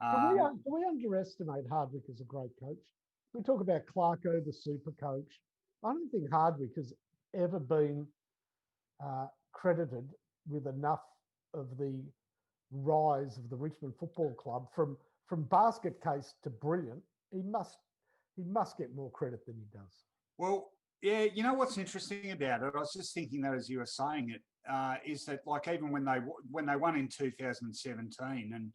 Can we underestimate Hardwick as a great coach? We talk about Clarko, the super coach. I don't think Hardwick has ever been credited with enough of the rise of the Richmond Football Club from basket case to brilliant. He must get more credit than he does. Well, yeah, you know what's interesting about it? I was just thinking that as you were saying it, is that like even when they won in 2017, and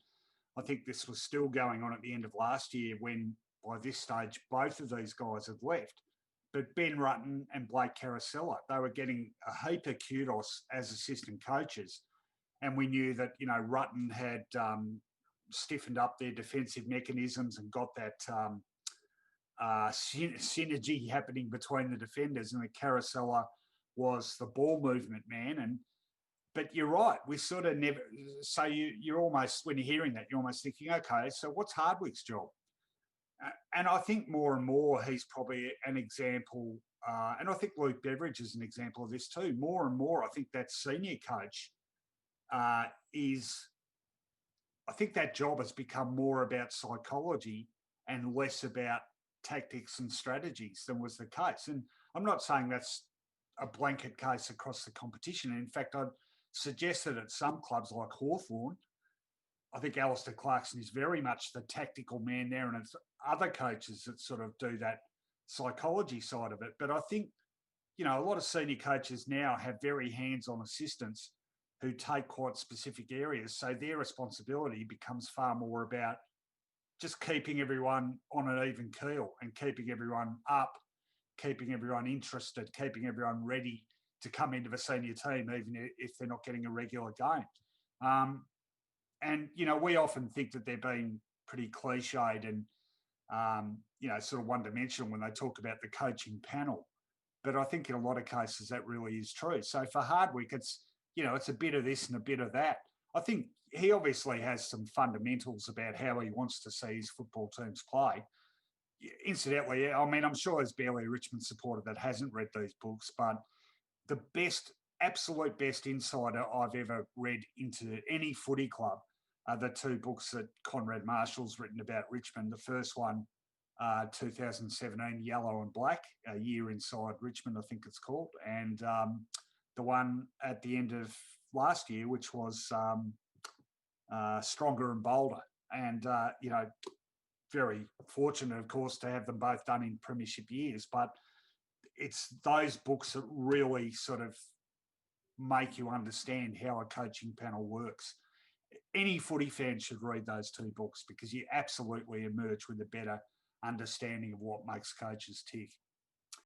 I think this was still going on at the end of last year when by this stage both of these guys had left. But Ben Rutten and Blake Carosella, they were getting a heap of kudos as assistant coaches. And we knew that, you know, Rutten had stiffened up their defensive mechanisms and got that synergy happening between the defenders, and the Carosella was the ball movement man. But you're right, we sort of never. So you're almost, when you're hearing that, you're almost thinking, okay, so what's Hardwick's job? And I think more and more he's probably an example, and I think Luke Beveridge is an example of this too. More and more, I think that senior coach is. I think that job has become more about psychology and less about tactics and strategies than was the case. And I'm not saying that's a blanket case across the competition. In fact, I'd suggest that at some clubs like Hawthorn, I think Alistair Clarkson is very much the tactical man there, and it's other coaches that sort of do that psychology side of it. But I think, you know, a lot of senior coaches now have very hands-on assistants who take quite specific areas. So their responsibility becomes far more about just keeping everyone on an even keel and keeping everyone up, keeping everyone interested, keeping everyone ready to come into the senior team, even if they're not getting a regular game. And, you know, we often think that they're being pretty cliched and, you know, sort of one-dimensional when they talk about the coaching panel. But I think in a lot of cases that really is true. So for Hardwick, it's, you know, it's a bit of this and a bit of that. I think he obviously has some fundamentals about how he wants to see his football teams play. Incidentally, I mean, I'm sure there's barely a Richmond supporter that hasn't read these books, but the best, absolute best insider I've ever read into any footy club are the two books that Conrad Marshall's written about Richmond. The first one, 2017, Yellow and Black, A Year Inside Richmond, I think it's called. And the one at the end of last year, which was Stronger and Bolder. And, you know, very fortunate, of course, to have them both done in premiership years. But it's those books that really sort of make you understand how a coaching panel works. Any footy fan should read those two books because you absolutely emerge with a better understanding of what makes coaches tick.